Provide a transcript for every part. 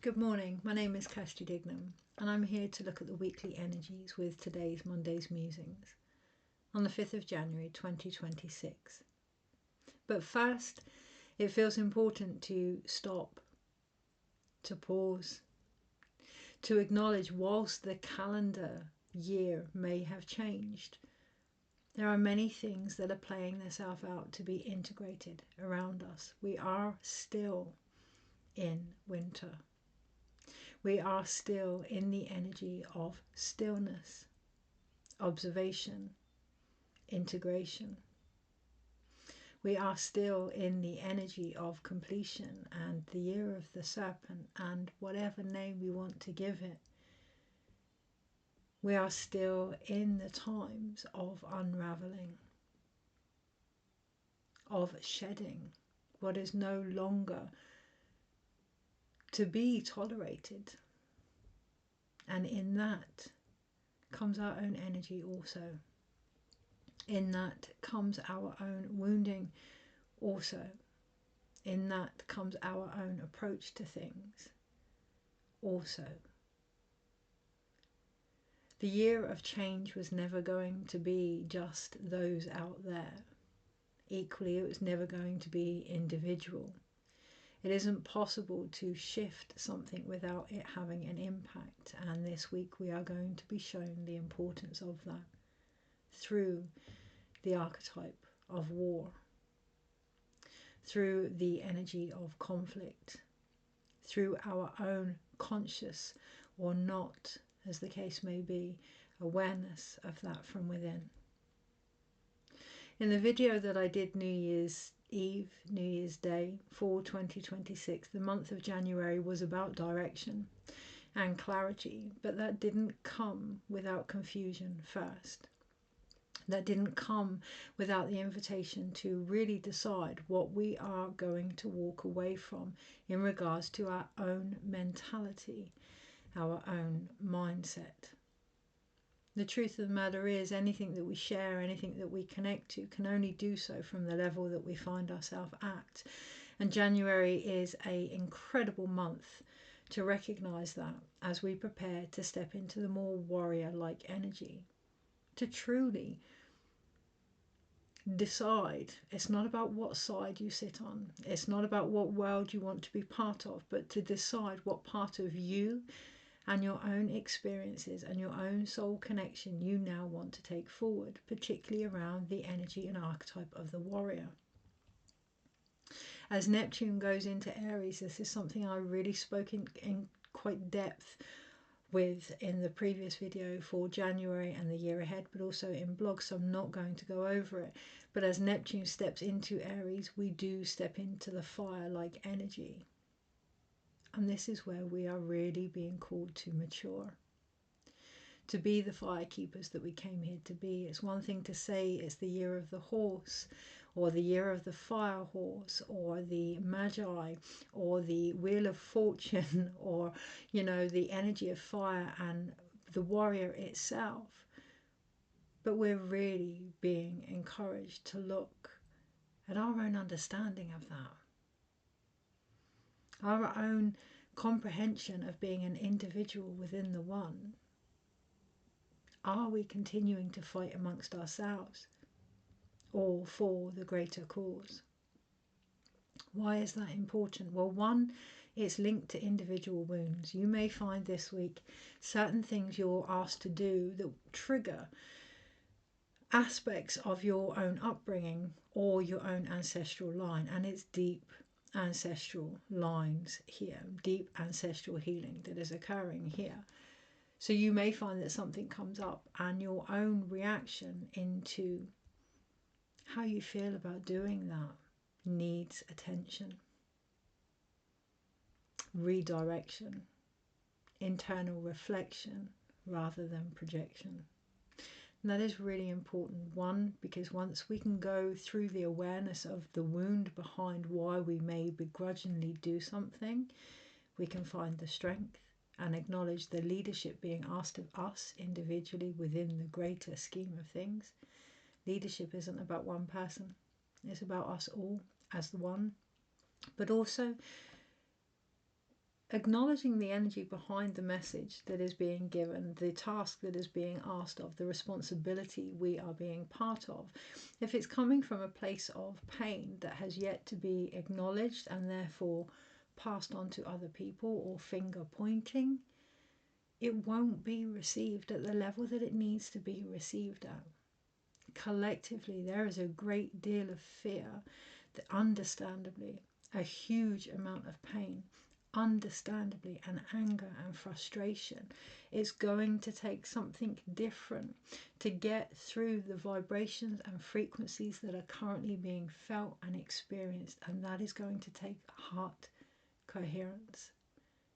Good morning, my name is Kirsty Dignam and I'm here to look at the weekly energies with today's Monday's Musings on the 5th of January 2026. But first, it feels important to stop, to pause, to acknowledge whilst the calendar year may have changed, there are many things that are playing themselves out to be integrated around us. We are still in winter. We are still in the energy of stillness, observation, integration. We are still in the energy of completion and the year of the serpent and whatever name we want to give it. We are still in the times of unraveling, of shedding what is no longer to be tolerated, and in that comes our own energy also. In that comes our own wounding also. In that comes our own approach to things also. The year of change was never going to be just those out there. Equally, it was never going to be individual. It isn't possible to shift something without it having an impact, and this week we are going to be shown the importance of that through the archetype of war, through the energy of conflict, through our own conscious or not, as the case may be, awareness of that from within. In the video that I did New Year's Eve, New Year's Day for 2026, the month of January was about direction and clarity, but that didn't come without confusion first. That didn't come without the invitation to really decide what we are going to walk away from in regards to our own mentality, our own mindset. The truth of the matter is, anything that we share, anything that we connect to, can only do so from the level that we find ourselves at. And January is an incredible month to recognise that as we prepare to step into the more warrior-like energy, to truly decide. It's not about what side you sit on. It's not about what world you want to be part of, but to decide what part of you and your own experiences and your own soul connection you now want to take forward, particularly around the energy and archetype of the warrior. As Neptune goes into Aries, this is something I really spoke in quite depth with in the previous video for January and the year ahead, but also in blogs, so I'm not going to go over it. But as Neptune steps into Aries, we do step into the fire-like energy. And this is where we are really being called to mature, to be the fire keepers that we came here to be. It's one thing to say it's the year of the horse, or the year of the fire horse, or the magi, or the wheel of fortune, or, you know, the energy of fire and the warrior itself. But we're really being encouraged to look at our own understanding of that. Our own comprehension of being an individual within the one. Are we continuing to fight amongst ourselves or for the greater cause? Why is that important? Well, one, it's linked to individual wounds. You may find this week certain things you're asked to do that trigger aspects of your own upbringing or your own ancestral line, and it's deep ancestral lines here, deep ancestral healing that is occurring here. So you may find that something comes up and your own reaction into how you feel about doing that needs attention, redirection, internal reflection rather than projection. And that is really important. One, because once we can go through the awareness of the wound behind why we may begrudgingly do something, we can find the strength and acknowledge the leadership being asked of us individually within the greater scheme of things. Leadership isn't about one person. It's about us all as the one. But also acknowledging the energy behind the message that is being given, the task that is being asked of, the responsibility we are being part of. If it's coming from a place of pain that has yet to be acknowledged and therefore passed on to other people, or finger pointing, it won't be received at the level that it needs to be received at. Collectively, there is a great deal of fear, that understandably, a huge amount of pain, understandably, and anger and frustration. It's going to take something different to get through the vibrations and frequencies that are currently being felt and experienced, and that is going to take heart coherence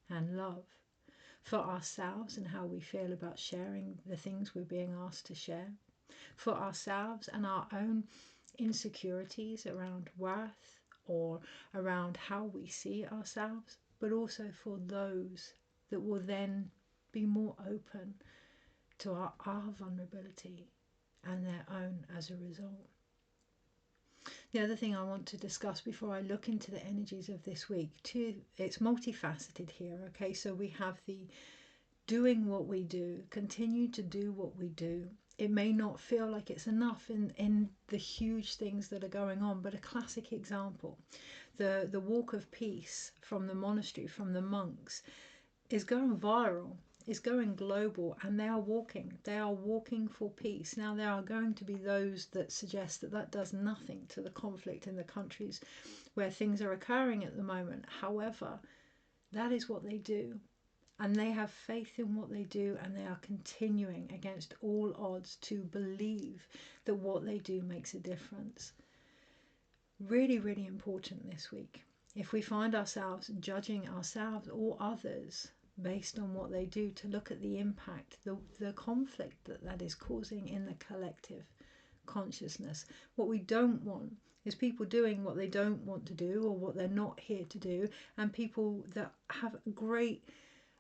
and love for ourselves and how we feel about sharing the things we're being asked to share, for ourselves and our own insecurities around worth or around how we see ourselves, but also for those that will then be more open to our vulnerability and their own as a result. The other thing I want to discuss before I look into the energies of this week, too, it's multifaceted here, okay? So we have the doing what we do, continue to do what we do. It may not feel like it's enough in the huge things that are going on, but a classic example, the walk of peace from the monastery, from the monks, is going viral, is going global, and they are walking for peace. Now, there are going to be those that suggest that that does nothing to the conflict in the countries where things are occurring at the moment. However, that is what they do, and they have faith in what they do, and they are continuing against all odds to believe that what they do makes a difference. Really, really important this week. If we find ourselves judging ourselves or others based on what they do, to look at the impact, the conflict that is causing in the collective consciousness. What we don't want is people doing what they don't want to do or what they're not here to do, and people that have great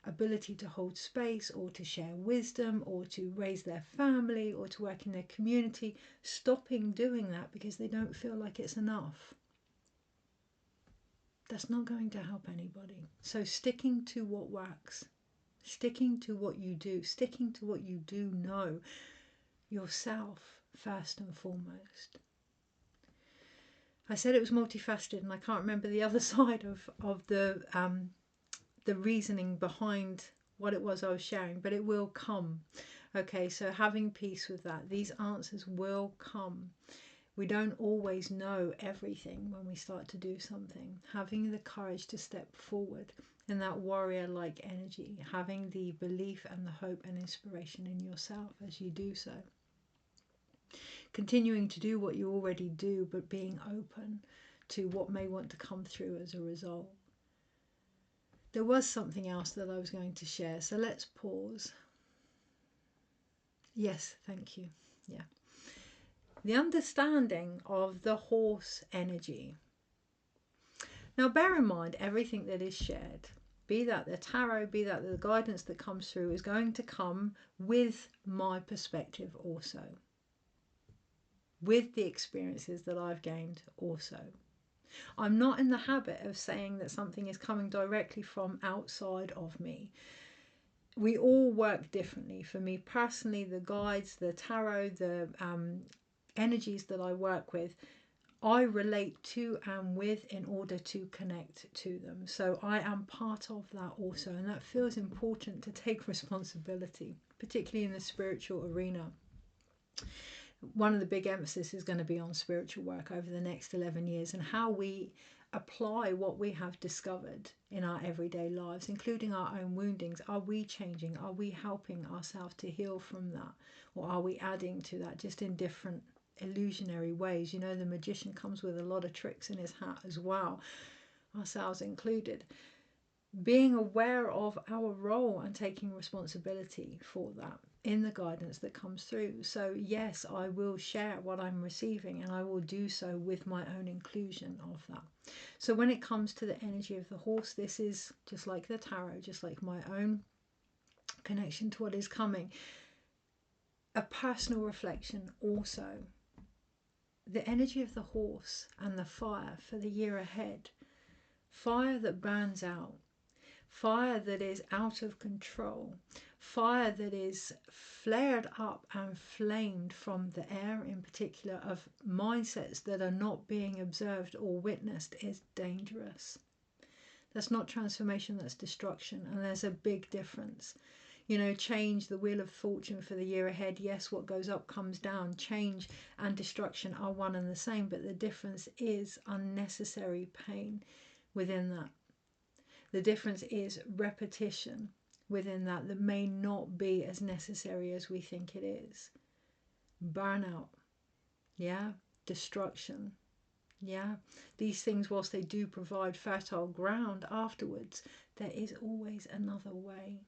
ability to hold space or to share wisdom or to raise their family or to work in their community, stopping doing that because they don't feel like it's enough. That's not going to help anybody. So sticking to what works, sticking to what you do, sticking to what you do know yourself first and foremost. I said it was multifaceted, and I can't remember the other side of the reasoning behind what it was I was sharing, but it will come. Okay, so having peace with that. These answers will come. We don't always know everything when we start to do something. Having the courage to step forward in that warrior-like energy, having the belief and the hope and inspiration in yourself as you do so. Continuing to do what you already do, but being open to what may want to come through as a result. There was something else that I was going to share, so let's pause. Yes, thank you. Yeah. The understanding of the horse energy. Now, bear in mind, everything that is shared, be that the tarot, be that the guidance that comes through, is going to come with my perspective also, with the experiences that I've gained also. I'm not in the habit of saying that something is coming directly from outside of me. We all work differently. For me personally, the guides, the tarot, the energies that I work with, I relate to and with in order to connect to them. So I am part of that also, and that feels important to take responsibility, particularly in the spiritual arena. One of the big emphasis is going to be on spiritual work over the next 11 years and how we apply what we have discovered in our everyday lives, including our own woundings. Are we changing? Are we helping ourselves to heal from that? Or are we adding to that just in different illusionary ways? You know, the magician comes with a lot of tricks in his hat as well, ourselves included. Being aware of our role and taking responsibility for that in the guidance that comes through. So yes, I will share what I'm receiving, and I will do so with my own inclusion of that. So when it comes to the energy of the horse, this is just like the tarot, just like my own connection to what is coming. A personal reflection also. The energy of the horse and the fire for the year ahead. Fire that burns out. fire that is out of control, fire that is flared up and flamed from the air, in particular of mindsets that are not being observed or witnessed, is dangerous. That's not transformation, that's destruction, and there's a big difference. You know, change, the wheel of fortune for the year ahead. Yes, what goes up comes down. Change and destruction are one and the same, but the difference is unnecessary pain within that. The difference is repetition within that may not be as necessary as we think it is. Burnout, yeah, destruction, yeah. These things, whilst they do provide fertile ground afterwards, there is always another way.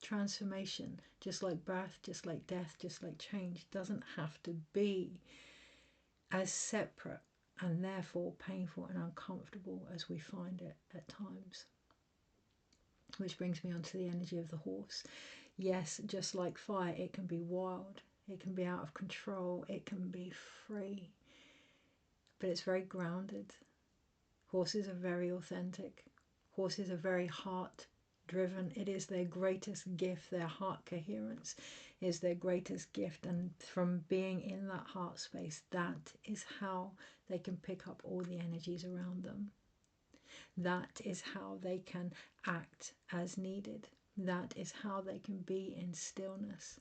Transformation, just like birth, just like death, just like change, doesn't have to be as separate and therefore painful and uncomfortable as we find it at times. Which brings me on to the energy of the horse. Yes, just like fire, it can be wild, it can be out of control, it can be free, but it's very grounded. Horses are very authentic. Horses are very heart driven. It is their greatest gift. Their heart coherence is their greatest gift, and from being in that heart space, that is how they can pick up all the energies around them. That is how they can act as needed. That is how they can be in stillness.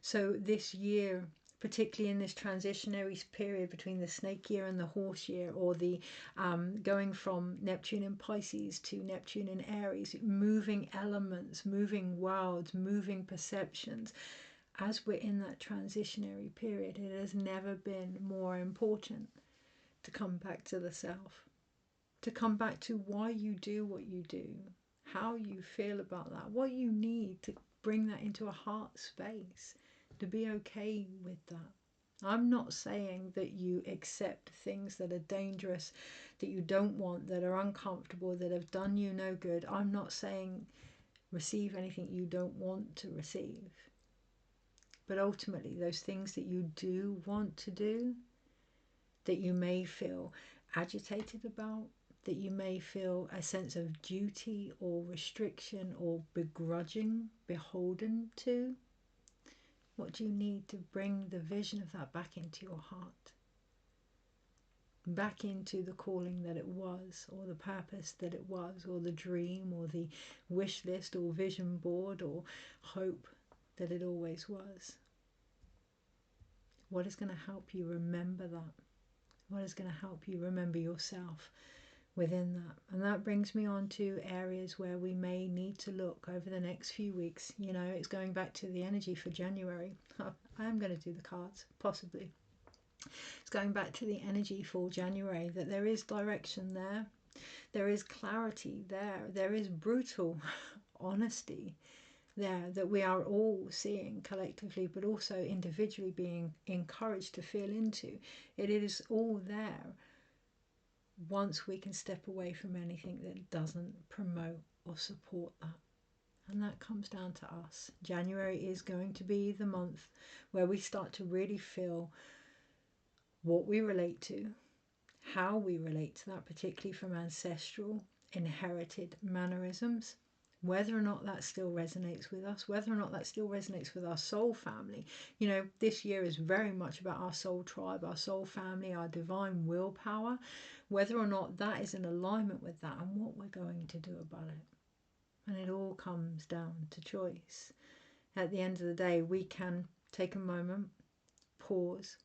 So this year, particularly in this transitionary period between the snake year and the horse year, or the going from Neptune in Pisces to Neptune in Aries, moving elements, moving worlds, moving perceptions, as we're in that transitionary period, it has never been more important to come back to the self, to come back to why you do what you do, how you feel about that, what you need to bring that into a heart space, to be okay with that. I'm not saying that you accept things that are dangerous, that you don't want, that are uncomfortable, that have done you no good. I'm not saying receive anything you don't want to receive. But ultimately, those things that you do want to do, that you may feel agitated about, that you may feel a sense of duty or restriction or begrudging, beholden to, what do you need to bring the vision of that back into your heart? Back into the calling that it was, or the purpose that it was, or the dream, or the wish list, or vision board, or hope that it always was. What is going to help you remember that? What is going to help you remember yourself within that? And that brings me on to areas where we may need to look over the next few weeks. You know, it's going back to the energy for January. I am going to do the cards, possibly. It's going back to the energy for January, that there is direction there. There is clarity there. There is brutal honesty there that we are all seeing collectively, but also individually being encouraged to feel into. It is all there once we can step away from anything that doesn't promote or support that. And that comes down to us. January is going to be the month where we start to really feel what we relate to, how we relate to that, particularly from ancestral, inherited mannerisms, whether or not that still resonates with us, whether or not that still resonates with our soul family. You know, this year is very much about our soul tribe, our soul family, our divine willpower, whether or not that is in alignment with that and what we're going to do about it. And it all comes down to choice. At the end of the day, we can take a moment, pause,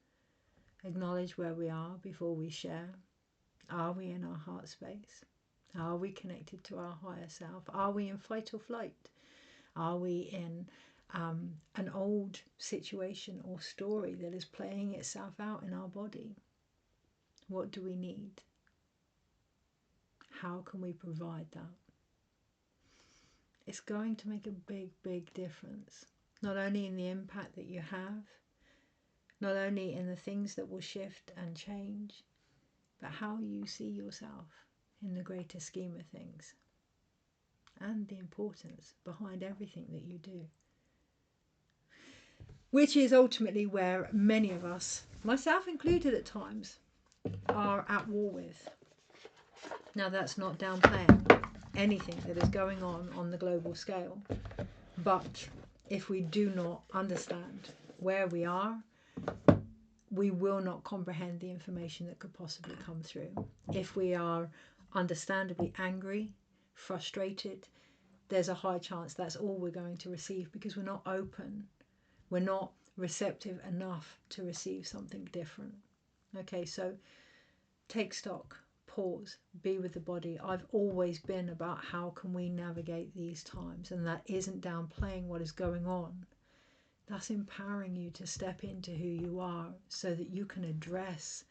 acknowledge where we are before we share. Are we in our heart space? Are we connected to our higher self? Are we in fight or flight? Are we in an old situation or story that is playing itself out in our body? What do we need? How can we provide that? It's going to make a big, big difference. Not only in the impact that you have, not only in the things that will shift and change, but how you see yourself in the greater scheme of things, and the importance behind everything that you do. Which is ultimately where many of us, myself included at times, are at war with. Now that's not downplaying. anything that is going on the global scale. But if we do not understand where we are, we will not comprehend the information that could possibly come through. If we are understandably angry, frustrated, there's a high chance that's all we're going to receive, because we're not open. We're not receptive enough to receive something different. Okay, so take stock, pause, be with the body. I've always been about how can we navigate these times, and that isn't downplaying what is going on. That's empowering you to step into who you are so that you can address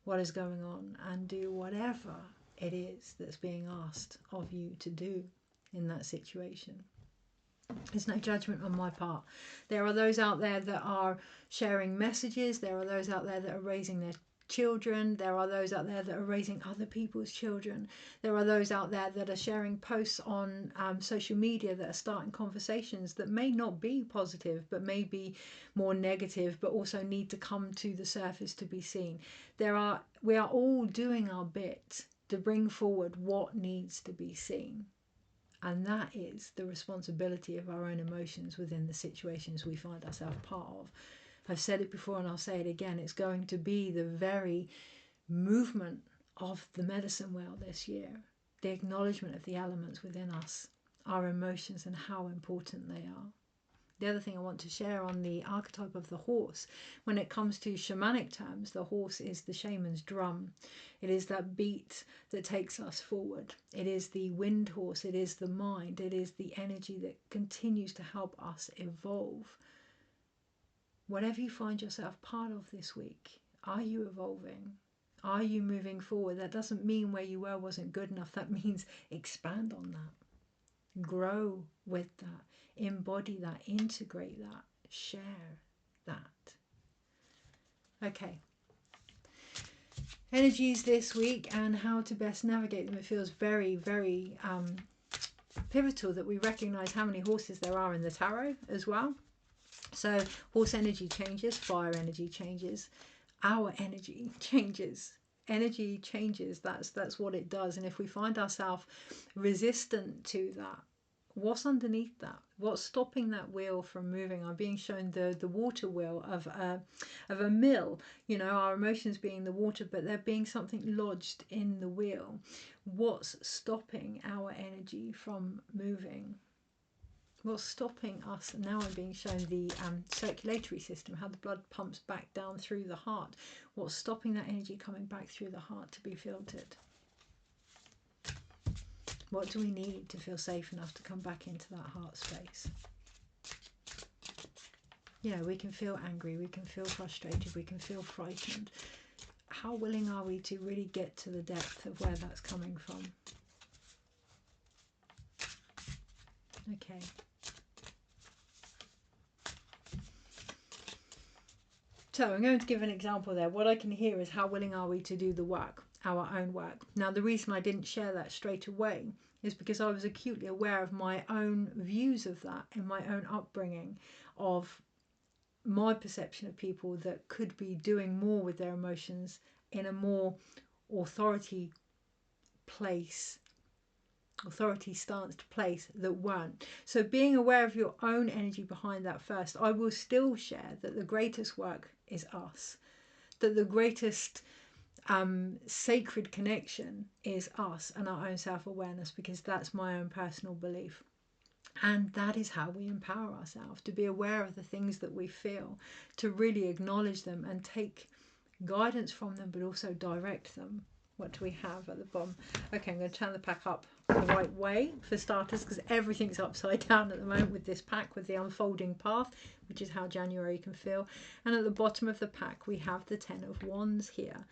what is going on and do whatever it is that's being asked of you to do in that situation. There's no judgment on my part. There are those out there that are sharing messages. There are those out there that are raising their children. There are those out there that are raising other people's children. There are those out there that are sharing posts on social media that are starting conversations that may not be positive, but may be more negative, but also need to come to the surface to be seen. We are all doing our bit to bring forward what needs to be seen. And that is the responsibility of our own emotions within the situations we find ourselves part of. I've said it before and I'll say it again. It's going to be the very movement of the medicine wheel this year. The acknowledgement of the elements within us, our emotions, and how important they are. The other thing I want to share on the archetype of the horse, when it comes to shamanic terms, the horse is the shaman's drum. It is that beat that takes us forward. It is the wind horse. It is the mind. It is the energy that continues to help us evolve. Whatever you find yourself part of this week, are you evolving? Are you moving forward? That doesn't mean where you were wasn't good enough. That means expand on that. Grow with that. Embody that. Integrate that. Share that. Okay. Energies this week and how to best navigate them. It feels very, very pivotal that we recognize how many horses there are in the tarot as well. So horse energy changes, fire energy changes, our energy changes. Energy changes, that's what it does. And if we find ourselves resistant to that, what's underneath that? What's stopping that wheel from moving? I'm being shown the water wheel of a mill, you know, our emotions being the water, but there being something lodged in the wheel. What's stopping our energy from moving? What's stopping us? Now I'm being shown the circulatory system, how the blood pumps back down through the heart. What's stopping that energy coming back through the heart to be filtered? What do we need to feel safe enough to come back into that heart space? You know, we can feel angry, we can feel frustrated, we can feel frightened. How willing are we to really get to the depth of where that's coming from? Okay. So I'm going to give an example there. What I can hear is how willing are we to do the work, our own work. Now, the reason I didn't share that straight away is because I was acutely aware of my own views of that in my own upbringing, of my perception of people that could be doing more with their emotions in a more authority stanced place that weren't. So being aware of your own energy behind that first, I will still share that the greatest work is us, that the greatest sacred connection is us and our own self-awareness, because that's my own personal belief. And that is how we empower ourselves, to be aware of the things that we feel, to really acknowledge them and take guidance from them, but also direct them. What do we have at the bottom? Okay, I'm going to turn the pack up the right way for starters, because everything's upside down at the moment with this pack, with the unfolding path, which is how January can feel. And at the bottom of the pack we have the Ten of Wands here.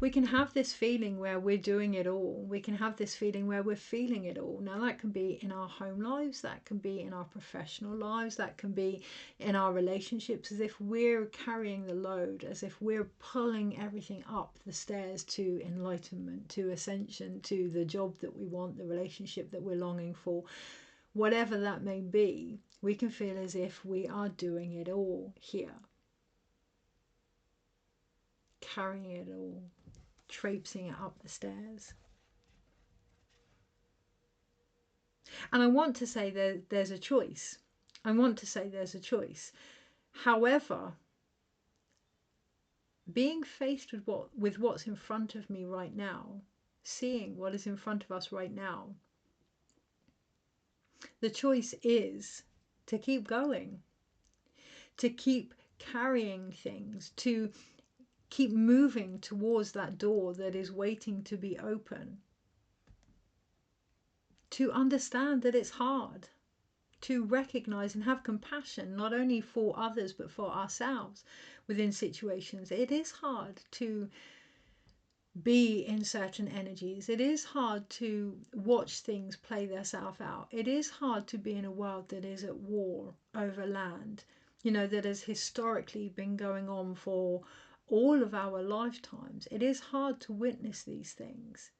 We can have this feeling where we're doing it all. We can have this feeling where we're feeling it all. Now that can be in our home lives, that can be in our professional lives, that can be in our relationships, as if we're carrying the load, as if we're pulling everything up the stairs to enlightenment, to ascension, to the job that we want, the relationship that we're longing for. Whatever that may be, we can feel as if we are doing it all here. Carrying it all. Traipsing it up the stairs. And I want to say there's a choice. I want to say there's a choice. However, being faced with what's in front of me right now, seeing what is in front of us right now, the choice is to keep going, to keep carrying things, to keep moving towards that door that is waiting to be open, to understand that it's hard, to recognize and have compassion not only for others but for ourselves within situations. It is hard to be in certain energies. It is hard to watch things play themselves out. It is hard to be in a world that is at war over land, that has historically been going on for all of our lifetimes. It is hard to witness these things.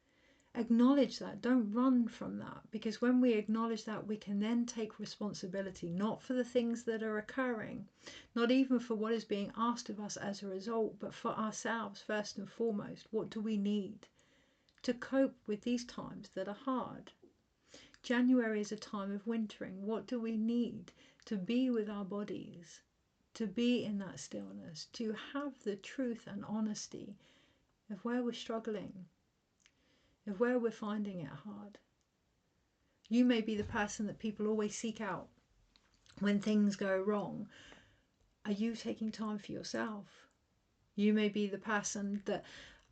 Acknowledge that. Don't run from that, because when we acknowledge that, we can then take responsibility, not for the things that are occurring, not even for what is being asked of us as a result, but for ourselves first and foremost. What do we need to cope with these times that are hard? January is a time of wintering. What do we need to be with our bodies, to be in that stillness, to have the truth and honesty of where we're struggling, of where we're finding it hard? You may be the person that people always seek out when things go wrong. Are you taking time for yourself? You may be the person that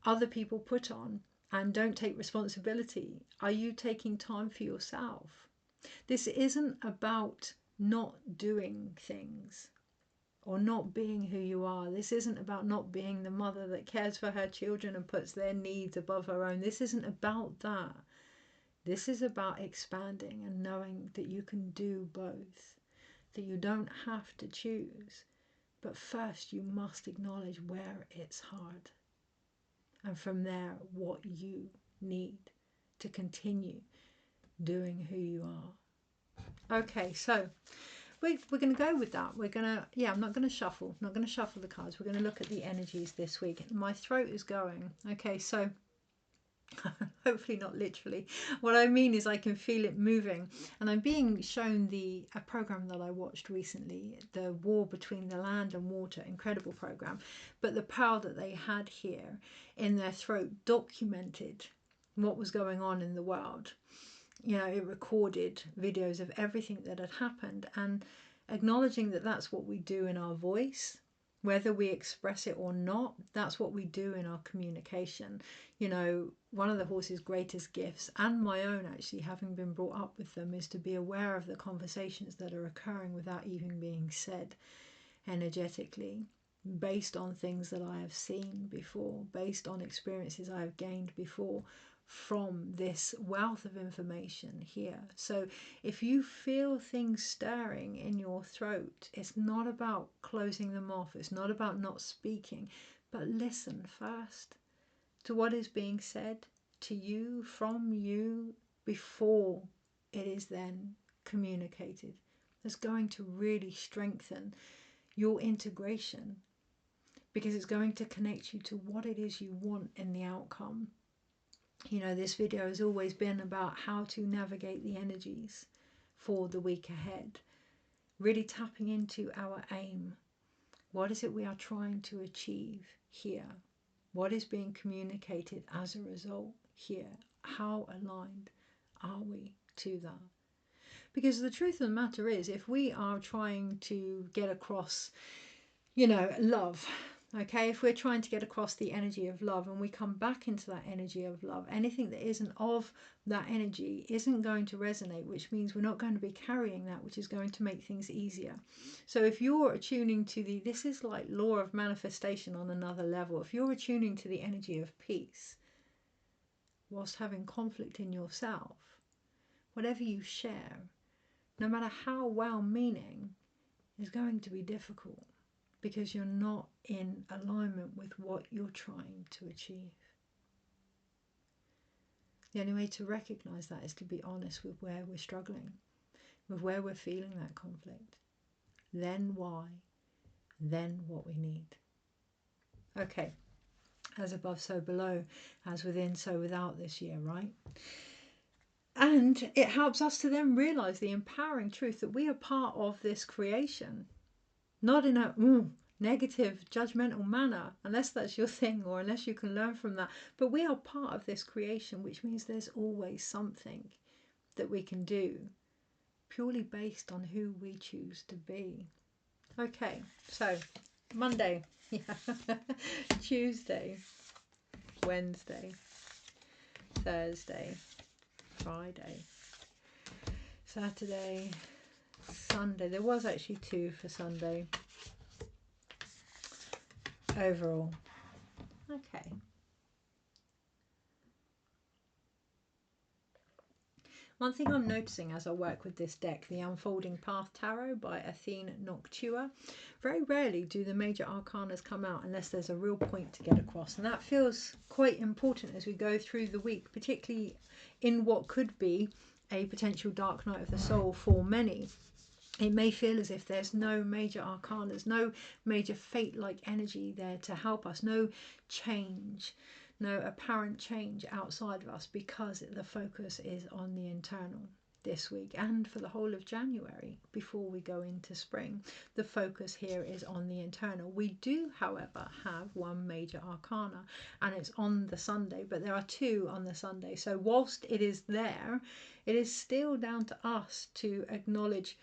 other people put on and don't take responsibility. Are you taking time for yourself? This isn't about not doing things or not being who you are. This isn't about not being the mother that cares for her children and puts their needs above her own. This isn't about that. This is about expanding and knowing that you can do both, that you don't have to choose. But first you must acknowledge where it's hard. And from there, what you need to continue doing who you are. Okay, so we're going to go with that. I'm not going to shuffle. I'm not going to shuffle the cards. We're going to look at the energies this week. My throat is going. Okay, so hopefully not literally. What I mean is I can feel it moving, and I'm being shown a program that I watched recently, the War Between the Land and Water, incredible program, but the power that they had here in their throat documented what was going on in the world. It recorded videos of everything that had happened, and acknowledging that that's what we do in our voice, whether we express it or not. That's what we do in our communication. One of the horse's greatest gifts, and my own actually, having been brought up with them, is to be aware of the conversations that are occurring without even being said energetically, based on things that I have seen before, based on experiences I have gained before from this wealth of information here. So if you feel things stirring in your throat, it's not about closing them off. It's not about not speaking, but listen first to what is being said to you, from you, before it is then communicated. That's going to really strengthen your integration, because it's going to connect you to what it is you want in the outcome. This video has always been about how to navigate the energies for the week ahead, really tapping into our aim. What is it we are trying to achieve here? What is being communicated as a result here? How aligned are we to that? Because the truth of the matter is, if we are trying to get across, love, okay, if we're trying to get across the energy of love and we come back into that energy of love, anything that isn't of that energy isn't going to resonate, which means we're not going to be carrying that, which is going to make things easier. So if you're attuning to this is like law of manifestation on another level. If you're attuning to the energy of peace whilst having conflict in yourself, whatever you share, no matter how well-meaning, is going to be difficult, because you're not in alignment with what you're trying to achieve. The only way to recognize that is to be honest with where we're struggling, with where we're feeling that conflict. Then why, then what we need. Okay, as above, so below, as within, so without this year, right? And it helps us to then realize the empowering truth that we are part of this creation, not in a negative, judgmental manner, unless that's your thing or unless you can learn from that. But we are part of this creation, which means there's always something that we can do purely based on who we choose to be. Okay, so Monday, Tuesday, Wednesday, Thursday, Friday, Saturday, Sunday. There was actually 2 for Sunday overall. Okay. One thing I'm noticing as I work with this deck, the Unfolding Path Tarot by Athene Noctua, very rarely do the major arcanas come out unless there's a real point to get across. And that feels quite important as we go through the week, particularly in what could be a potential dark night of the soul for many. It may feel as if there's no major arcanas, no major fate-like energy there to help us, no change, no apparent change outside of us, because the focus is on the internal this week and for the whole of January before we go into spring. The focus here is on the internal. We do, however, have one major arcana and it's on the Sunday, but there are 2 on the Sunday. So whilst it is there, it is still down to us to acknowledge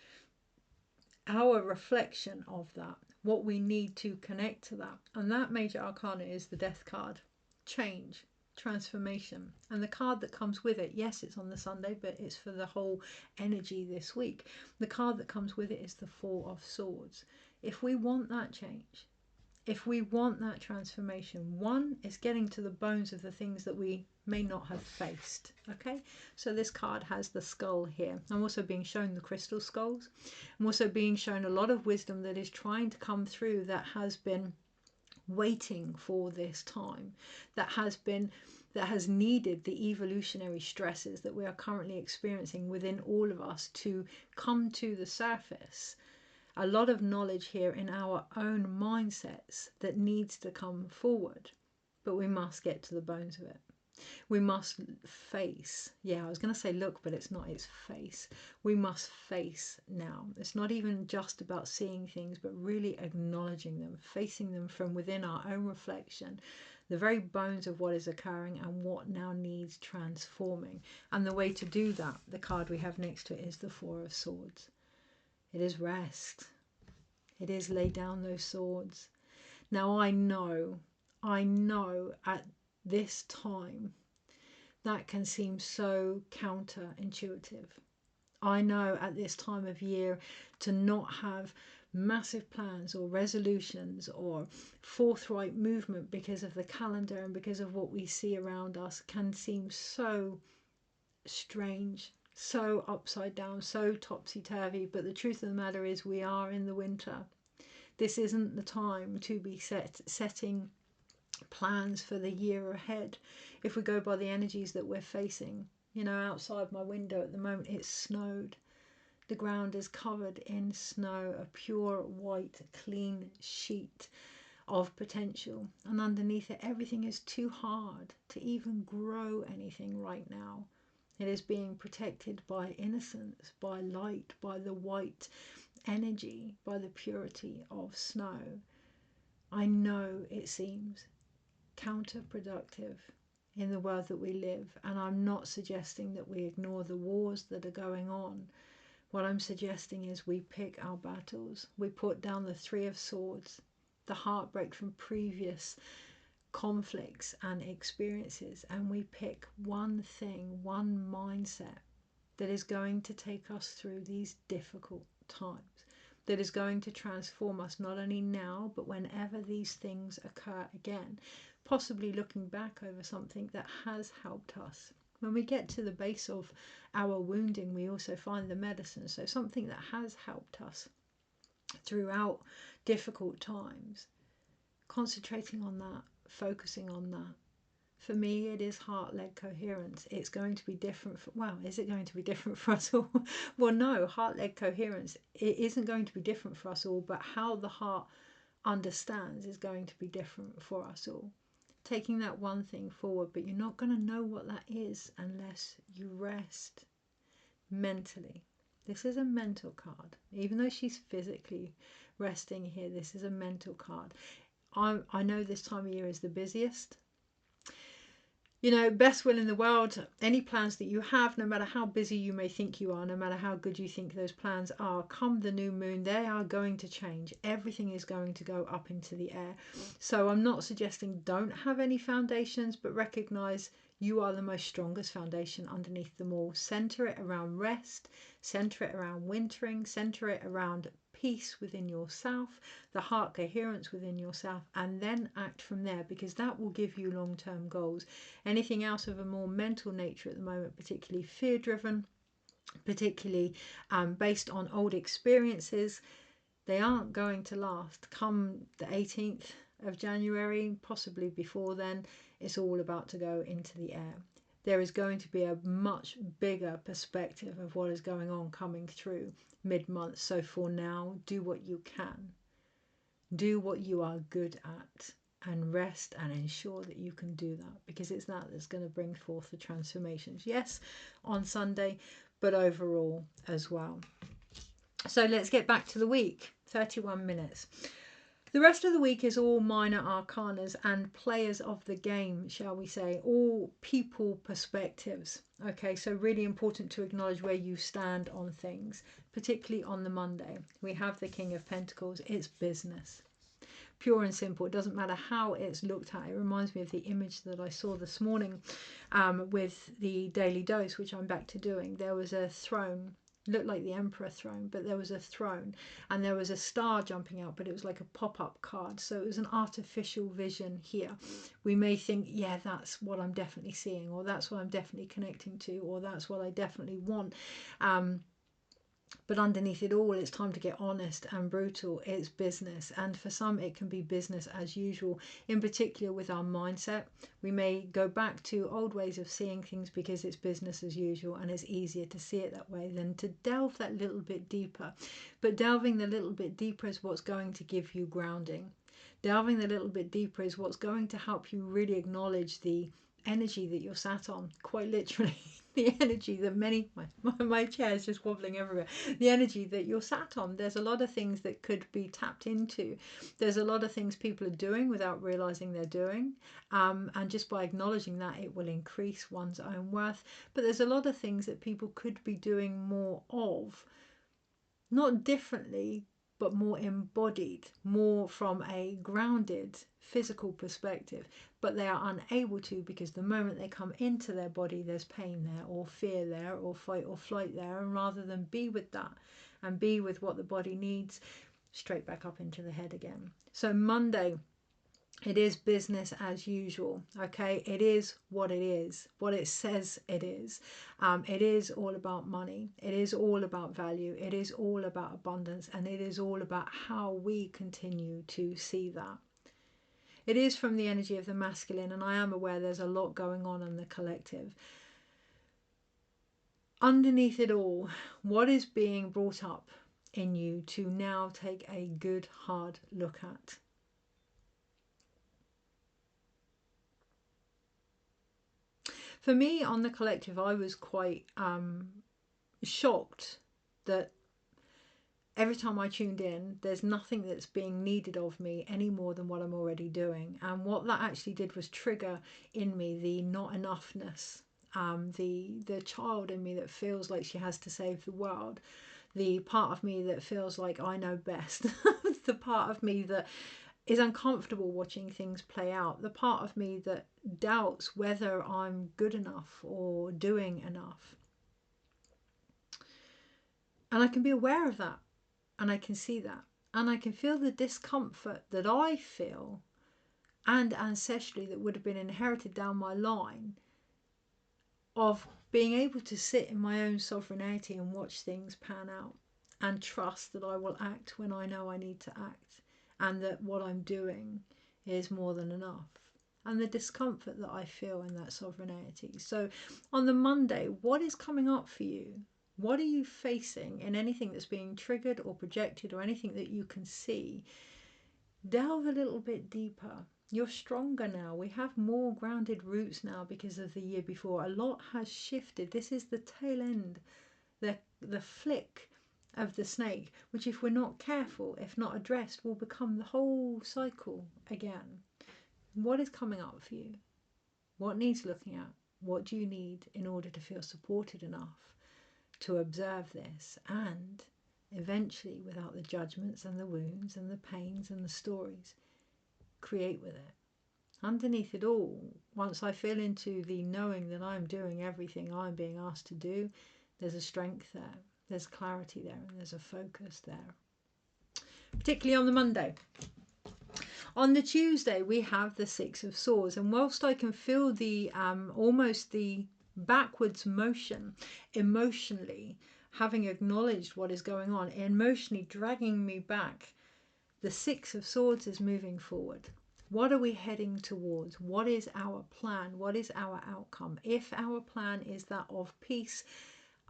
our reflection of that, what we need to connect to that. And that major arcana is the Death card. Change, transformation. And the card that comes with it, yes, it's on the Sunday, but it's for the whole energy this week. The card that comes with it is the 4 of Swords. If we want that change, if we want that transformation, one is getting to the bones of the things that we may not have faced. Okay, so this card has the skull here. I'm also being shown the crystal skulls. I'm also being shown a lot of wisdom that is trying to come through, that has been waiting for this time, that has needed the evolutionary stresses that we are currently experiencing within all of us to come to the surface. A lot of knowledge here in our own mindsets that needs to come forward, but we must get to the bones of it. We must face, I was going to say look, but it's not, it's face. We must face now. It's not even just about seeing things, but really acknowledging them, facing them from within our own reflection, the very bones of what is occurring and what now needs transforming. And the way to do that, the card we have next to it, is the 4 of Swords. It is rest. It is lay down those swords. Now I know at this time that can seem so counterintuitive. I know at this time of year to not have massive plans or resolutions or forthright movement because of the calendar and because of what we see around us can seem so strange, so upside down, so topsy-turvy. But the truth of the matter is we are in the winter. This isn't the time to be setting plans for the year ahead. If we go by the energies that we're facing, outside my window at the moment it's snowed. The ground is covered in snow, a pure white clean sheet of potential, and underneath it everything is too hard to even grow anything right now. It is being protected by innocence, by light, by the white energy, by the purity of snow. I know it seems counterproductive in the world that we live, and I'm not suggesting that we ignore the wars that are going on. What I'm suggesting is we pick our battles. We put down the 3 of Swords, the heartbreak from previous conflicts and experiences, and we pick one thing, one mindset that is going to take us through these difficult times, that is going to transform us not only now but whenever these things occur again, possibly looking back over something that has helped us. When we get to the base of our wounding, we also find the medicine, so something that has helped us throughout difficult times. Concentrating on that, focusing on that. For me, it is heart-led coherence. It's going to be different for, is it going to be different for us all? Well, no, heart-led coherence, it isn't going to be different for us all, but how the heart understands is going to be different for us all. taking that one thing forward, but you're not going to know what that is unless you rest mentally. This is a mental card. Even though she's physically resting here, this is a mental card. I know this time of year is the busiest. You know, best will in the world, any plans that you have, no matter how busy you may think you are, no matter how good you think those plans are, come the new moon, they are going to change. Everything is going to go up into the air. So I'm not suggesting don't have any foundations, but recognize you are the most strongest foundation underneath them all. Center it around rest, center it around wintering, center it around peace within yourself, the heart coherence within yourself, and then act from there, because that will give you long-term goals. Anything else of a more mental nature at the moment, particularly fear-driven, particularly based on old experiences, they aren't going to last. Come the 18th of January, possibly before then, it's all about to go into the air. There is going to be a much bigger perspective of what is going on coming through mid-month. So for now, do what you can. Do what you are good at and rest and ensure that you can do that, because it's that that's going to bring forth the transformations. Yes, on Sunday, but overall as well. So let's get back to the week. 31 minutes. The rest of the week is all minor arcanas and players of the game, shall we say, all people perspectives. Okay, so really important to acknowledge where you stand on things, particularly on the Monday. We have the King of Pentacles. It's business. Pure and simple. It doesn't matter how it's looked at. It reminds me of the image that I saw this morning with the Daily Dose, which I'm back to doing. There was a throne. Looked like the Emperor throne, but there was a throne and there was a star jumping out, but it was like a pop-up card. So it was an artificial vision here. We may think, yeah, that's what I'm definitely seeing, or that's what I'm definitely connecting to, or that's what I definitely want. But underneath it all, it's time to get honest and brutal. It's business. And for some, it can be business as usual. In particular with our mindset, we may go back to old ways of seeing things because it's business as usual and it's easier to see it that way than to delve that little bit deeper. But delving the little bit deeper is what's going to give you grounding. Delving the little bit deeper is what's going to help you really acknowledge the energy that you're sat on, quite literally. The energy that my chair is just wobbling everywhere. The energy that you're sat on. There's a lot of things that could be tapped into. There's a lot of things people are doing without realizing they're doing. And just by acknowledging that, it will increase one's own worth. But there's a lot of things that people could be doing more of. Not differently, but more embodied, more from a grounded physical perspective, but they are unable to because the moment they come into their body, there's pain there, or fear there, or fight or flight there, and rather than be with that and be with what the body needs, straight back up into the head again. So Monday, it is business as usual. Okay, it is what it says it is. It is all about money. It is all about value. It is all about abundance, and it is all about how we continue to see that. It is from the energy of the masculine, and I am aware there's a lot going on in the collective. Underneath it all, what is being brought up in you to now take a good hard look at? For me, on the collective, I was quite shocked that every time I tuned in, there's nothing that's being needed of me any more than what I'm already doing. And what that actually did was trigger in me the not enoughness, the child in me that feels like she has to save the world, the part of me that feels like I know best, the part of me that is uncomfortable watching things play out, the part of me that doubts whether I'm good enough or doing enough. And I can be aware of that, and I can see that, and I can feel the discomfort that I feel and ancestrally that would have been inherited down my line of being able to sit in my own sovereignty and watch things pan out and trust that I will act when I know I need to act, and that what I'm doing is more than enough, and the discomfort that I feel in that sovereignty. So on the Monday, what is coming up for you? What are you facing in anything that's being triggered or projected or anything that you can see? Delve a little bit deeper. You're stronger now. We have more grounded roots now because of the year before. A lot has shifted. This is the tail end, the flick of the snake, which if we're not careful, if not addressed, will become the whole cycle again. What is coming up for you? What needs looking at? What do you need in order to feel supported enough to observe this and eventually, without the judgments and the wounds and the pains and the stories, create with it? Underneath it all, once I feel into the knowing that I'm doing everything I'm being asked to do, there's a strength there, there's clarity there, and there's a focus there. Particularly on the Monday. On the Tuesday, we have the Six of Swords, and whilst I can feel the almost the backwards motion emotionally, having acknowledged what is going on, emotionally dragging me back, the Six of Swords is moving forward. What are we heading towards? What is our plan? What is our outcome? If our plan is that of peace,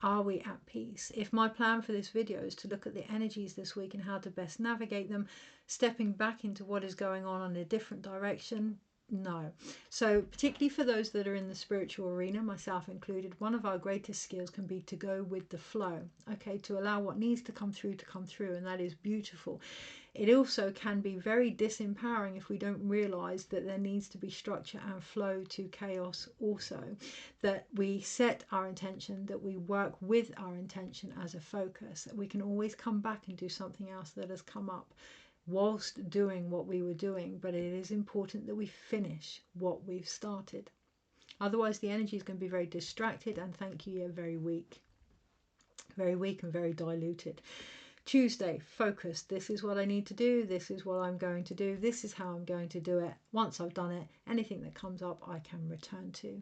are we at peace? If my plan for this video is to look at the energies this week and how to best navigate them, stepping back into what is going on in a different direction, no. So particularly for those that are in the spiritual arena, myself included, one of our greatest skills can be to go with the flow, okay, to allow what needs to come through, and that is beautiful. It also can be very disempowering if we don't realize that there needs to be structure and flow to chaos also, that we set our intention, that we work with our intention as a focus, that we can always come back and do something else that has come up whilst doing what we were doing, but it is important that we finish what we've started. Otherwise the energy is going to be very distracted and, thank you, very weak and very diluted. Tuesday, focus. This is what I need to do. This is what I'm going to do. This is how I'm going to do it. Once I've done it, anything that comes up I can return to.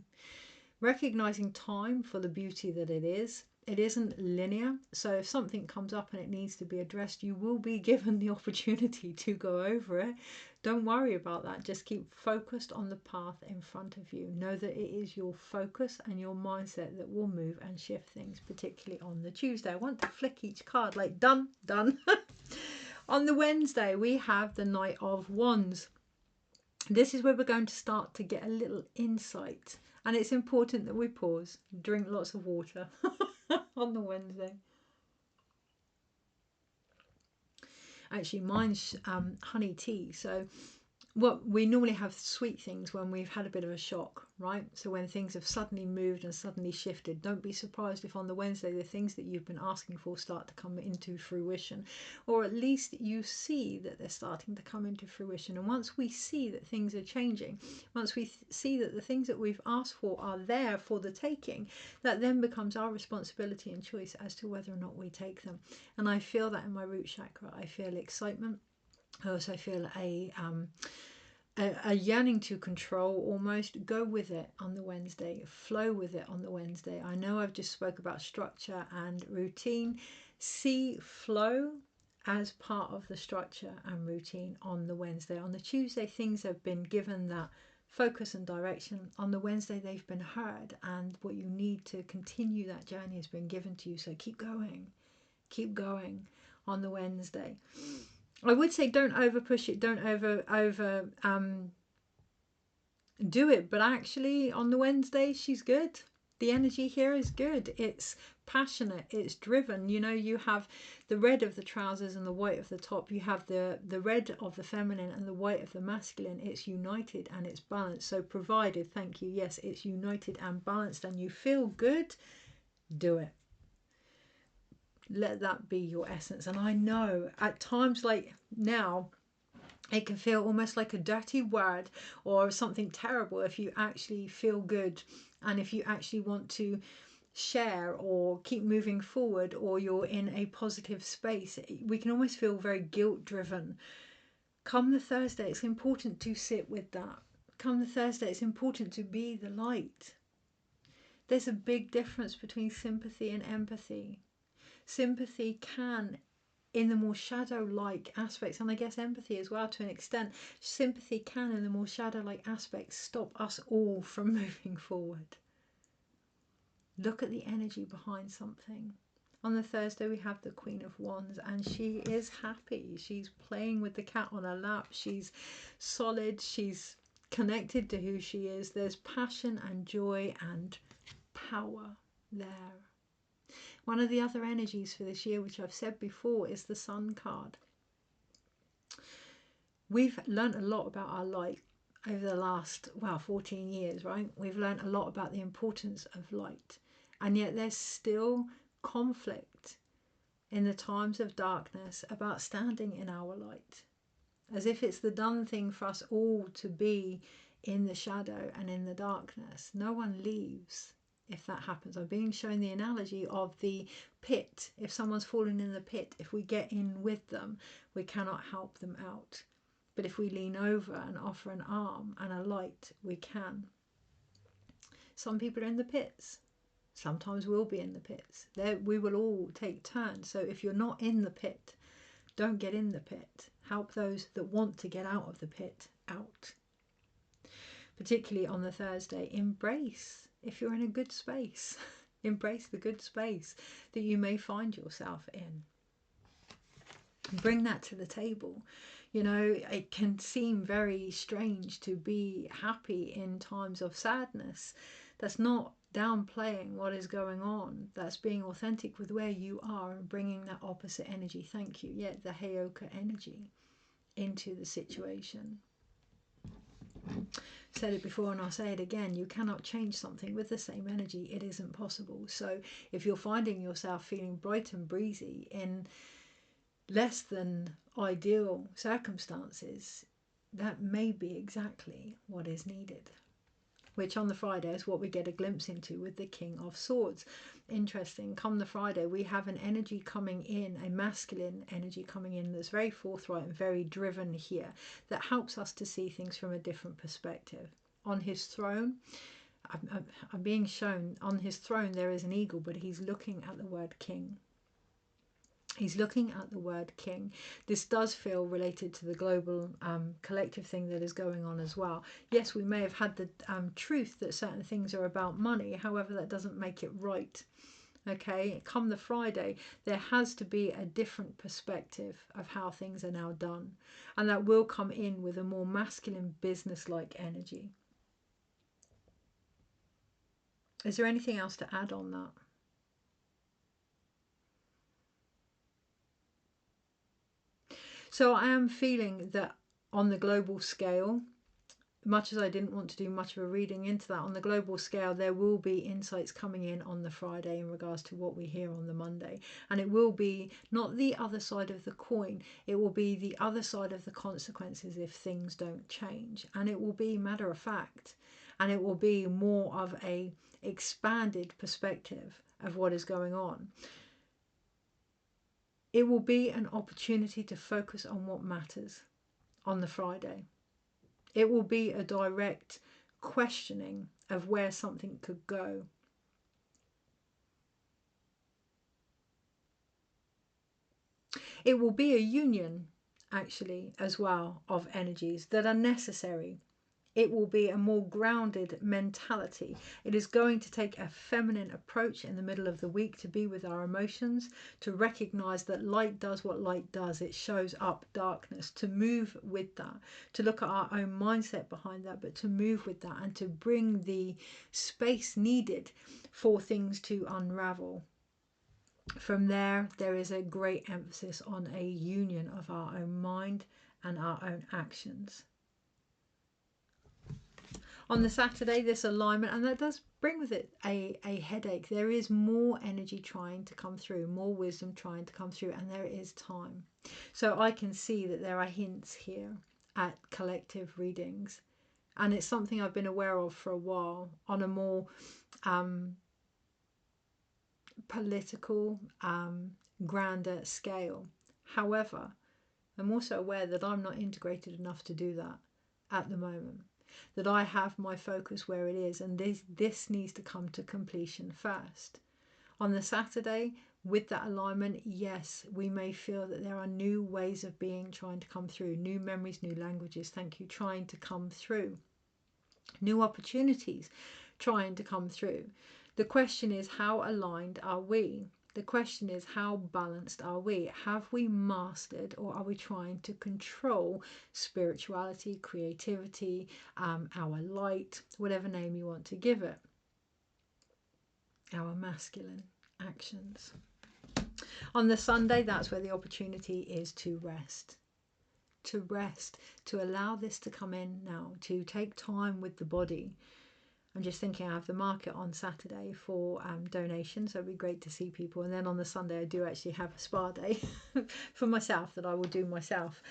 Recognizing time for the beauty that it is. It isn't linear, so if something comes up and it needs to be addressed, you will be given the opportunity to go over it. Don't worry about that. Just keep focused on the path in front of you. Know that it is your focus and your mindset that will move and shift things, particularly on the Tuesday. I want to flick each card like done. On the Wednesday, we have the Knight of Wands. This is where we're going to start to get a little insight. And it's important that we pause, drink lots of water on the Wednesday. Actually, mine's honey tea. So what we normally have sweet things when we've had a bit of a shock, right? So when things have suddenly moved and suddenly shifted, don't be surprised if on the Wednesday the things that you've been asking for start to come into fruition, or at least you see that they're starting to come into fruition. And once we see that things are changing, once we see that the things that we've asked for are there for the taking, that then becomes our responsibility and choice as to whether or not we take them. And I feel that in my root chakra. I feel excitement. I also feel a yearning to control, almost. Go with it on the Wednesday, flow with it on the Wednesday. I know I've just spoke about structure and routine. See flow as part of the structure and routine on the Wednesday. On the Tuesday, things have been given that focus and direction. On the Wednesday, they've been heard, and what you need to continue that journey has been given to you. So keep going on the Wednesday. I would say don't over push it, don't over do it, but actually on the Wednesday she's good. The energy here is good. It's passionate, it's driven. You know, you have the red of the trousers and the white of the top. You have the red of the feminine and the white of the masculine. It's united and it's balanced. So provided, thank you, yes, it's united and balanced and you feel good, do it. Let that be your essence. And I know at times like now, it can feel almost like a dirty word or something terrible if you actually feel good and if you actually want to share or keep moving forward, or you're in a positive space. We can almost feel very guilt driven. Come the Thursday, it's important to sit with that. Come the Thursday, it's important to be the light. There's a big difference between sympathy and empathy. Sympathy can, in the more shadow-like aspects, and I guess empathy as well to an extent, sympathy can, in the more shadow-like aspects, stop us all from moving forward. Look at the energy behind something. On the Thursday, we have the Queen of Wands, and she is happy. She's playing with the cat on her lap. She's solid. She's connected to who she is. There's passion and joy and power there. One of the other energies for this year, which I've said before, is the Sun card. We've learned a lot about our light over the last, 14 years, right? We've learned a lot about the importance of light. And yet there's still conflict in the times of darkness about standing in our light, as if it's the done thing for us all to be in the shadow and in the darkness. No one leaves if that happens. I'm being shown the analogy of the pit. If someone's fallen in the pit, if we get in with them, we cannot help them out. But if we lean over and offer an arm and a light, we can. Some people are in the pits. Sometimes we'll be in the pits. We will all take turns. So if you're not in the pit, don't get in the pit. Help those that want to get out of the pit out. Particularly on the Thursday, embrace if you're in a good space. Embrace the good space that you may find yourself in. Bring that to the table. You know, it can seem very strange to be happy in times of sadness. That's not downplaying what is going on. That's being authentic with where you are and bringing that opposite energy. Thank you. Yeah, the Heyoka energy into the situation. Said it before and I'll say it again. You cannot change something with the same energy. It isn't possible. So if you're finding yourself feeling bright and breezy in less than ideal circumstances, that may be exactly what is needed. Which on the Friday is what we get a glimpse into with the King of Swords. Interesting, come the Friday we have an energy coming in, a masculine energy coming in that's very forthright and very driven here, that helps us to see things from a different perspective. On his throne, I'm being shown, on his throne there is an eagle, but he's looking at the word king. He's looking at the word king. This does feel related to the global collective thing that is going on as well. Yes, we may have had the truth that certain things are about money. However, that doesn't make it right. Okay, come the Friday, there has to be a different perspective of how things are now done. And that will come in with a more masculine, business-like energy. Is there anything else to add on that? So I am feeling that on the global scale, much as I didn't want to do much of a reading into that, on the global scale, there will be insights coming in on the Friday in regards to what we hear on the Monday. And it will be not the other side of the coin, it will be the other side of the consequences if things don't change. And it will be matter of fact, and it will be more of a expanded perspective of what is going on. It will be an opportunity to focus on what matters on the Friday. It will be a direct questioning of where something could go. It will be a union, actually, as well, of energies that are necessary. It will be a more grounded mentality. It is going to take a feminine approach in the middle of the week to be with our emotions, to recognize that light does what light does. It shows up darkness, to move with that, to look at our own mindset behind that, but to move with that and to bring the space needed for things to unravel. From there is a great emphasis on a union of our own mind and our own actions. On the Saturday, this alignment, and that does bring with it a headache. There is more energy trying to come through, more wisdom trying to come through, and there is time. So I can see that there are hints here at collective readings. And it's something I've been aware of for a while on a more political, grander scale. However, I'm also aware that I'm not integrated enough to do that at the moment. That I have my focus where it is, and this needs to come to completion first. On the Saturday, with that alignment, yes, we may feel that there are new ways of being trying to come through, new memories, new languages, thank you, trying to come through, new opportunities trying to come through. The question is, how aligned are we? The question is, how balanced are we? Have we mastered, or are we trying to control spirituality, creativity, our light, whatever name you want to give it, our masculine actions? On the Sunday, that's where the opportunity is to rest. To rest, to allow this to come in now, to take time with the body. I'm just thinking I have the market on Saturday for donations, so it'd be great to see people. And then on the Sunday I do actually have a spa day for myself that I will do myself,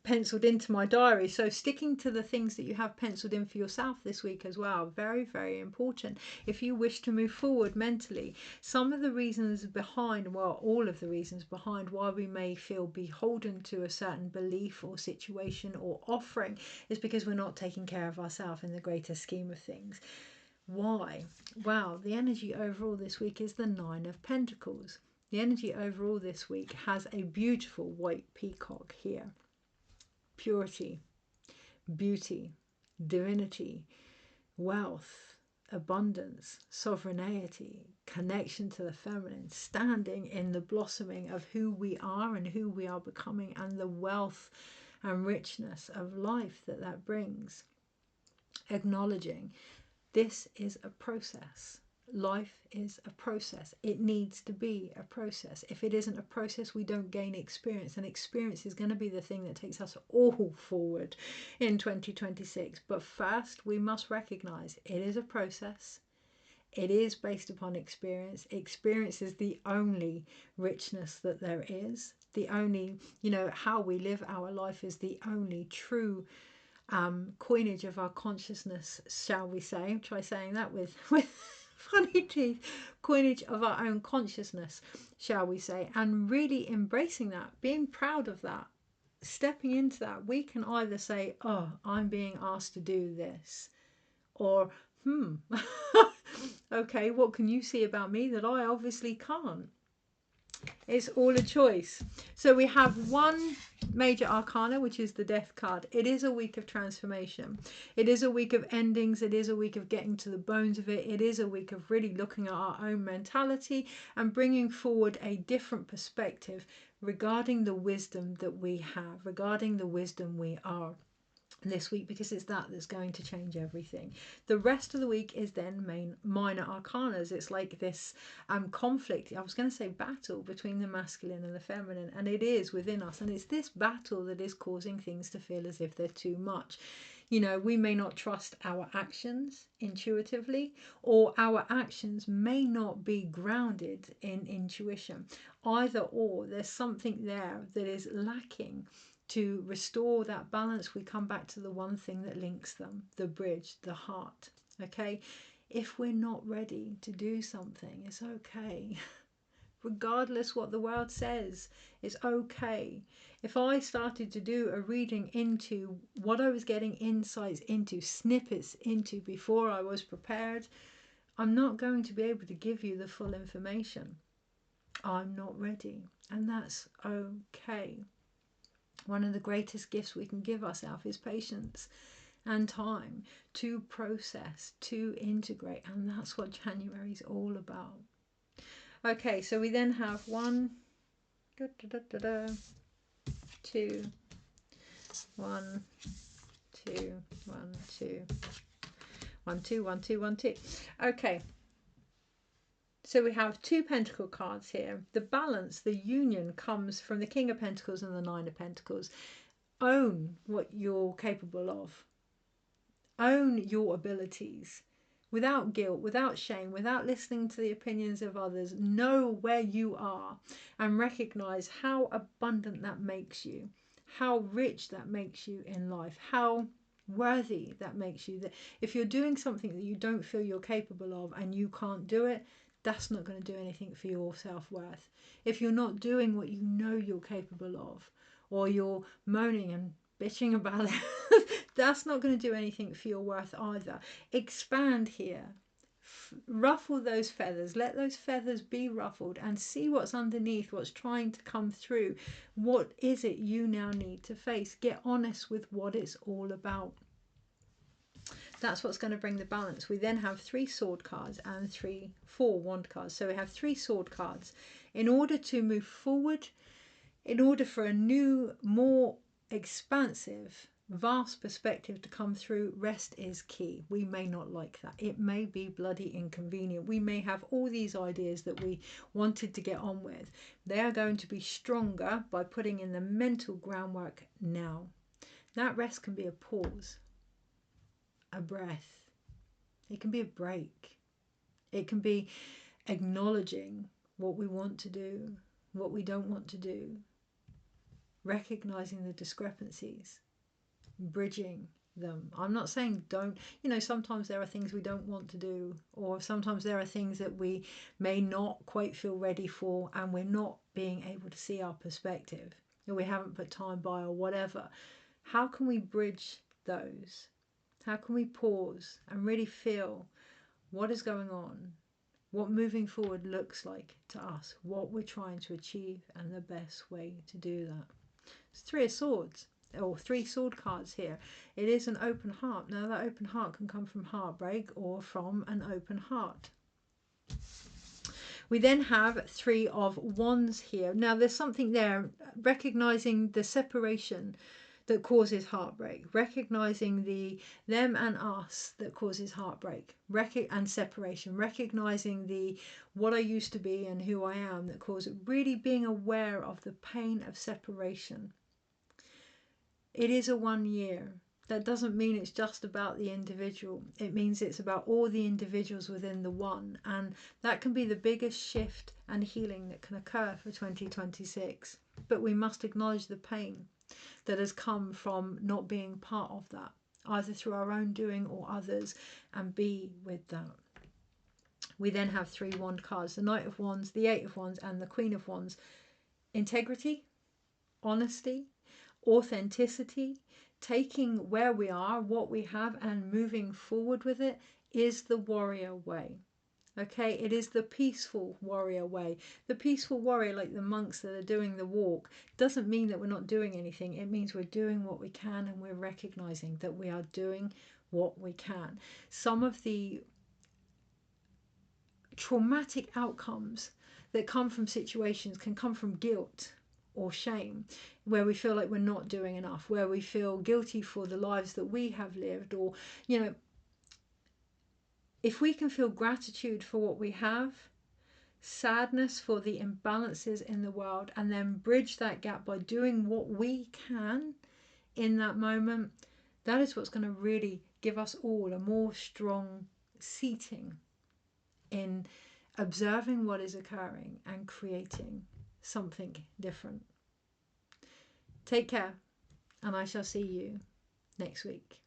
penciled into my diary. So sticking to the things that you have penciled in for yourself this week as well, very, very important if you wish to move forward mentally. Some of the reasons behind, well, all of the reasons behind why we may feel beholden to a certain belief or situation or offering is because we're not taking care of ourselves in the greater scheme of things. Why? Wow, the energy overall this week is the Nine of Pentacles. The energy overall this week has a beautiful white peacock here. Purity, beauty, divinity, wealth, abundance, sovereignty, connection to the feminine, standing in the blossoming of who we are and who we are becoming, and the wealth and richness of life that brings. Acknowledging this is a process. Life is a process. It needs to be a process. If it isn't a process, we don't gain experience, and experience is going to be the thing that takes us all forward in 2026. But first, we must recognize it is a process. It is based upon experience. Experience is the only richness that there is. The only, how we live our life is the only true coinage of our consciousness, shall we say. Try saying that with funny teeth. Coinage of our own consciousness, shall we say, and really embracing that, being proud of that, stepping into that. We can either say, oh, I'm being asked to do this, or okay, what can you see about me that I obviously can't? It's all a choice. So we have one major arcana, which is the Death card. It is a week of transformation. It is a week of endings. It is a week of getting to the bones of it. It is a week of really looking at our own mentality and bringing forward a different perspective regarding the wisdom that we have, regarding the wisdom we are this week, because it's that's going to change everything. The rest of the week is then minor arcanas. It's like this conflict, I was going to say battle, between the masculine and the feminine, and it is within us, and it's this battle that is causing things to feel as if they're too much. We may not trust our actions intuitively, or our actions may not be grounded in intuition. Either or, there's something there that is lacking. To restore that balance, we come back to the one thing that links them, the bridge, the heart. Okay, if we're not ready to do something, it's okay. Regardless what the world says, it's okay. If I started to do a reading into what I was getting insights into, snippets into, before I was prepared, I'm not going to be able to give you the full information. I'm not ready, and that's okay. One of the greatest gifts we can give ourselves is patience and time to process, to integrate, and that's what January is all about. Okay, so we then have 1, 2, 1, 2, 1, 2, 1, 2, 1, 2, 1, 2. Okay. So we have 2 Pentacle cards here. The balance, the union, comes from the King of Pentacles and the Nine of Pentacles. Own what you're capable of. Own your abilities. Without guilt, without shame, without listening to the opinions of others. Know where you are and recognize how abundant that makes you. How rich that makes you in life. How worthy that makes you. If you're doing something that you don't feel you're capable of and you can't do it, that's not going to do anything for your self-worth. If you're not doing what you know you're capable of, or you're moaning and bitching about it, that's not going to do anything for your worth either. Expand here. Ruffle those feathers. Let those feathers be ruffled and see what's underneath, what's trying to come through. What is it you now need to face? Get honest with what it's all about. That's what's going to bring the balance. We then have 3 sword cards and 4 wand cards. So we have 3 sword cards. In order to move forward, in order for a new, more expansive, vast perspective to come through, rest is key. We may not like that. It may be bloody inconvenient. We may have all these ideas that we wanted to get on with. They are going to be stronger by putting in the mental groundwork now. That rest can be a pause, a breath. It can be a break. It can be acknowledging what we want to do, what we don't want to do, recognizing the discrepancies, bridging them. I'm not saying don't, sometimes there are things we don't want to do, or sometimes there are things that we may not quite feel ready for, and we're not being able to see our perspective, or we haven't put time by, or whatever. How can we bridge those? How can we pause and really feel what is going on, what moving forward looks like to us, what we're trying to achieve, and the best way to do that? It's 3 of swords, or 3 sword cards here. It is an open heart. Now that open heart can come from heartbreak or from an open heart. We then have 3 of wands here. Now there's something there, recognizing the separation that causes heartbreak, recognizing the them and us that causes heartbreak and separation, recognizing the what I used to be and who I am that causes, really being aware of the pain of separation. It is a 1 year. That doesn't mean it's just about the individual. It means it's about all the individuals within the one, and that can be the biggest shift and healing that can occur for 2026. But we must acknowledge the pain that has come from not being part of that, either through our own doing or others, and be with that. We then have 3 wand cards, the Knight of Wands, the 8 of Wands, and the Queen of Wands. Integrity, honesty, authenticity, taking where we are, what we have, and moving forward with it is the warrior way. Okay, it is the peaceful warrior way. The peaceful warrior, like the monks that are doing the walk, doesn't mean that we're not doing anything. It means we're doing what we can, and we're recognizing that we are doing what we can. Some of the traumatic outcomes that come from situations can come from guilt or shame, where we feel like we're not doing enough, where we feel guilty for the lives that we have lived, or, if we can feel gratitude for what we have, sadness for the imbalances in the world, and then bridge that gap by doing what we can in that moment, that is what's going to really give us all a more strong seating in observing what is occurring and creating something different. Take care, and I shall see you next week.